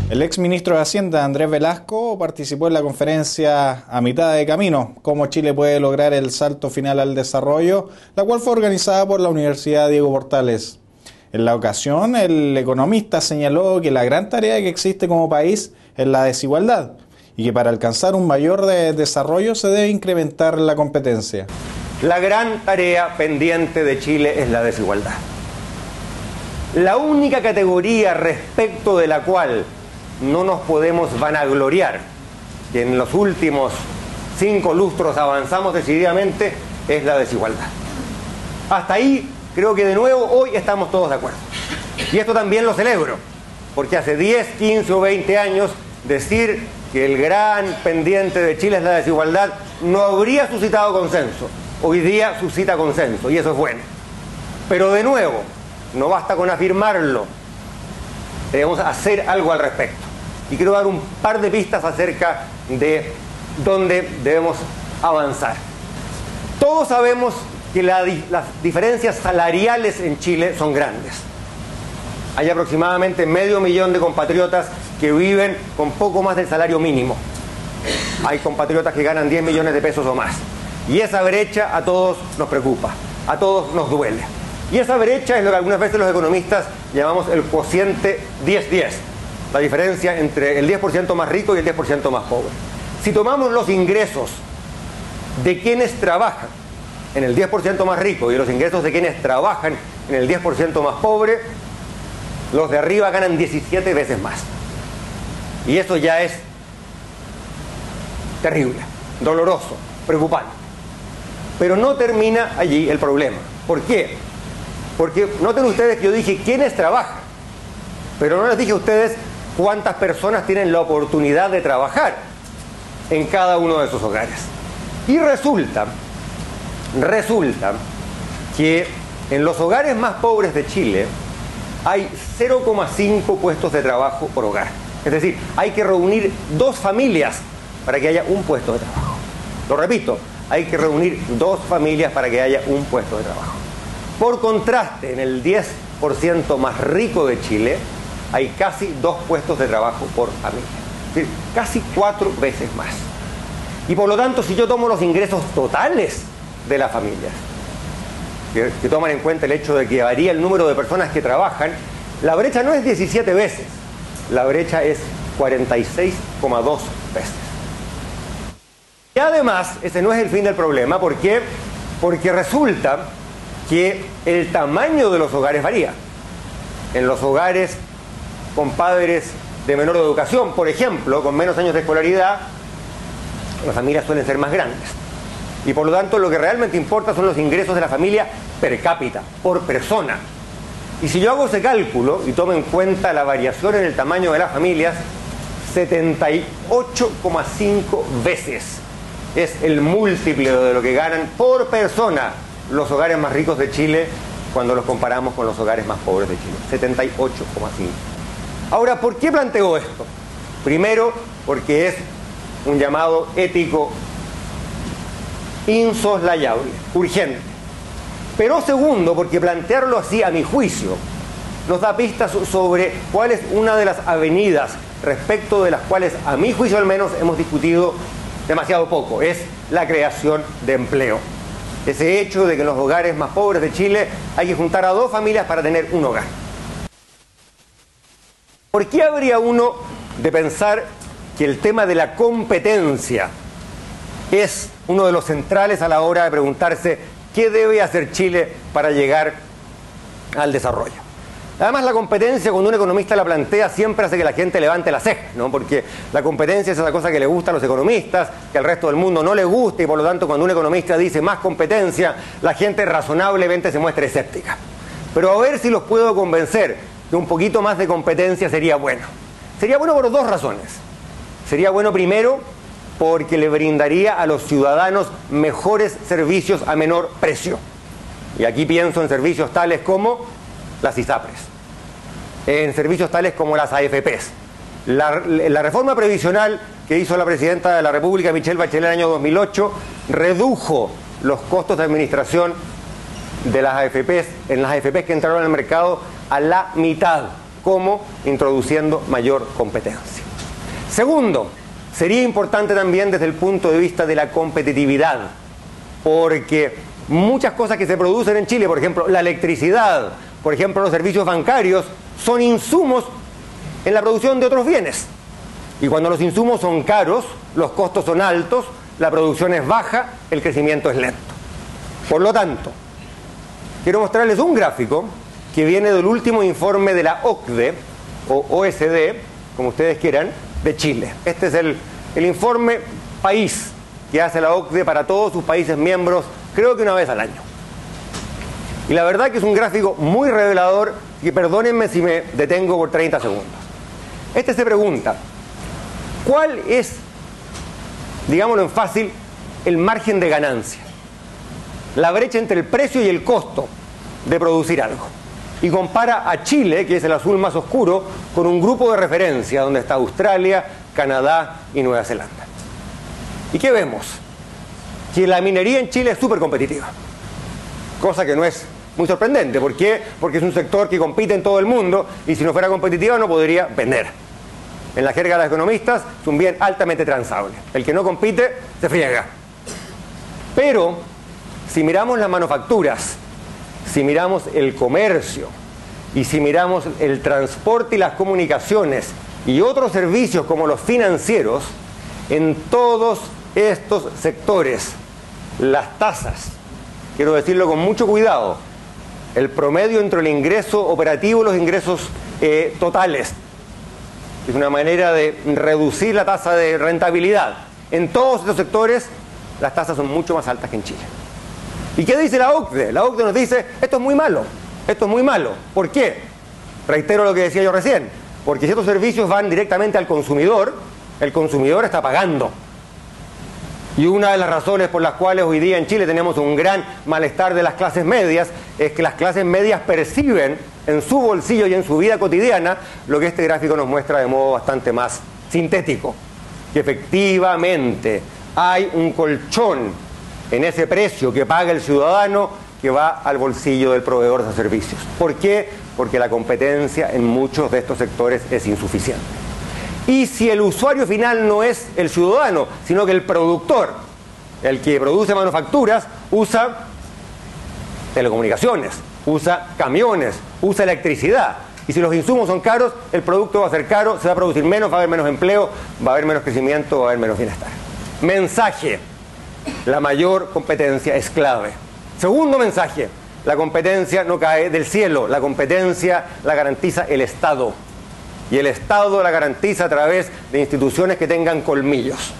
El ex ministro de Hacienda, Andrés Velasco, participó en la conferencia A Mitad de Camino, cómo Chile puede lograr el salto final al desarrollo, la cual fue organizada por la Universidad Diego Portales. En la ocasión, el economista señaló que la gran tarea que existe como país es la desigualdad y que para alcanzar un mayor desarrollo se debe incrementar la competencia. La gran tarea pendiente de Chile es la desigualdad. La única categoría respecto de la cual no nos podemos vanagloriar, que en los últimos 5 lustros avanzamos decididamente, es la desigualdad. Hasta ahí creo que de nuevo hoy estamos todos de acuerdo. Y esto también lo celebro, porque hace 10, 15 o 20 años decir que el gran pendiente de Chile es la desigualdad no habría suscitado consenso. Hoy día suscita consenso y eso es bueno. Pero de nuevo, no basta con afirmarlo, debemos hacer algo al respecto. Y quiero dar un par de pistas acerca de dónde debemos avanzar. Todos sabemos que las diferencias salariales en Chile son grandes. Hay aproximadamente 500.000 de compatriotas que viven con poco más del salario mínimo. Hay compatriotas que ganan 10 millones de pesos o más. Y esa brecha a todos nos preocupa, a todos nos duele. Y esa brecha es lo que algunas veces los economistas llamamos el cociente 10-10, la diferencia entre el 10% más rico y el 10% más pobre. Si tomamos los ingresos de quienes trabajan en el 10% más rico y los ingresos de quienes trabajan en el 10% más pobre, los de arriba ganan 17 veces más. Y eso ya es terrible, doloroso, preocupante. Pero no termina allí el problema. ¿Por qué? Porque noten ustedes que yo dije quiénes trabajan, pero no les dije a ustedes cuántas personas tienen la oportunidad de trabajar en cada uno de esos hogares. Y resulta que en los hogares más pobres de Chile hay 0,5 puestos de trabajo por hogar. Es decir, hay que reunir 2 familias para que haya un puesto de trabajo. Lo repito, hay que reunir 2 familias para que haya un puesto de trabajo. Por contraste, en el 10% más rico de Chile hay casi 2 puestos de trabajo por familia. Es decir, casi 4 veces más. Y por lo tanto, si yo tomo los ingresos totales de las familias, que toman en cuenta el hecho de que varía el número de personas que trabajan, la brecha no es 17 veces, la brecha es 46,2 veces. Y además, ese no es el fin del problema. ¿Por qué? Porque resulta que el tamaño de los hogares varía. En los hogares con padres de menor educación, por ejemplo, con menos años de escolaridad, las familias suelen ser más grandes. Y por lo tanto, lo que realmente importa son los ingresos de la familia per cápita, por persona. Y si yo hago ese cálculo y tomo en cuenta la variación en el tamaño de las familias, 78,5 veces es el múltiplo de lo que ganan por persona los hogares más ricos de Chile cuando los comparamos con los hogares más pobres de Chile. 78,5. Ahora, ¿por qué planteo esto? Primero, porque es un llamado ético insoslayable, urgente. Pero segundo, porque plantearlo así, a mi juicio, nos da pistas sobre cuál es una de las avenidas respecto de las cuales, a mi juicio al menos, hemos discutido demasiado poco. Es la creación de empleo. Ese hecho de que en los hogares más pobres de Chile hay que juntar a 2 familias para tener un hogar. ¿Por qué habría uno de pensar que el tema de la competencia es uno de los centrales a la hora de preguntarse qué debe hacer Chile para llegar al desarrollo? Además, la competencia, cuando un economista la plantea, siempre hace que la gente levante la ceja, ¿no? Porque la competencia es esa cosa que le gusta a los economistas, que al resto del mundo no le gusta, y por lo tanto, cuando un economista dice más competencia, la gente razonablemente se muestra escéptica. Pero a ver si los puedo convencer que un poquito más de competencia sería bueno. Sería bueno por 2 razones. Sería bueno primero porque le brindaría a los ciudadanos mejores servicios a menor precio. Y aquí pienso en servicios tales como las ISAPRES, en servicios tales como las AFPs. La reforma previsional que hizo la presidenta de la República, Michelle Bachelet, en el año 2008, redujo los costos de administración de las AFPs, en las AFPs que entraron al mercado, a la mitad, como introduciendo mayor competencia. Segundo, sería importante también desde el punto de vista de la competitividad, porque muchas cosas que se producen en Chile, por ejemplo, la electricidad, por ejemplo, los servicios bancarios, son insumos en la producción de otros bienes. Y cuando los insumos son caros, los costos son altos, la producción es baja, el crecimiento es lento. Por lo tanto, quiero mostrarles un gráfico que viene del último informe de la OCDE, o OSD, como ustedes quieran, de Chile. Este es el informe país que hace la OCDE para todos sus países miembros, creo que una vez al año. Y la verdad que es un gráfico muy revelador, y perdónenme si me detengo por 30 segundos. Este se pregunta, ¿cuál es, digámoslo en fácil, el margen de ganancia? La brecha entre el precio y el costo de producir algo. Y compara a Chile, que es el azul más oscuro, con un grupo de referencia donde está Australia, Canadá y Nueva Zelanda. ¿Y qué vemos? Que la minería en Chile es súper competitiva. Cosa que no es muy sorprendente. ¿Por qué? Porque es un sector que compite en todo el mundo y si no fuera competitiva no podría vender. En la jerga de los economistas es un bien altamente transable. El que no compite se friega. Pero si miramos las manufacturas, si miramos el comercio y si miramos el transporte y las comunicaciones y otros servicios como los financieros, en todos estos sectores las tasas, quiero decirlo con mucho cuidado, el promedio entre el ingreso operativo y los ingresos totales, es una manera de reducir la tasa de rentabilidad. En todos estos sectores las tasas son mucho más altas que en Chile. ¿Y qué dice la OCDE? La OCDE nos dice, esto es muy malo, esto es muy malo. ¿Por qué? Reitero lo que decía yo recién, porque si estos servicios van directamente al consumidor, el consumidor está pagando. Y una de las razones por las cuales hoy día en Chile tenemos un gran malestar de las clases medias es que las clases medias perciben en su bolsillo y en su vida cotidiana lo que este gráfico nos muestra de modo bastante más sintético, que efectivamente hay un colchón en ese precio que paga el ciudadano que va al bolsillo del proveedor de servicios. ¿Por qué? Porque la competencia en muchos de estos sectores es insuficiente. Y si el usuario final no es el ciudadano, sino que el productor, el que produce manufacturas, usa telecomunicaciones, usa camiones, usa electricidad. Y si los insumos son caros, el producto va a ser caro, se va a producir menos, va a haber menos empleo, va a haber menos crecimiento, va a haber menos bienestar. Mensaje: la mayor competencia es clave. Segundo mensaje: la competencia no cae del cielo, la competencia la garantiza el Estado. Y el Estado la garantiza a través de instituciones que tengan colmillos.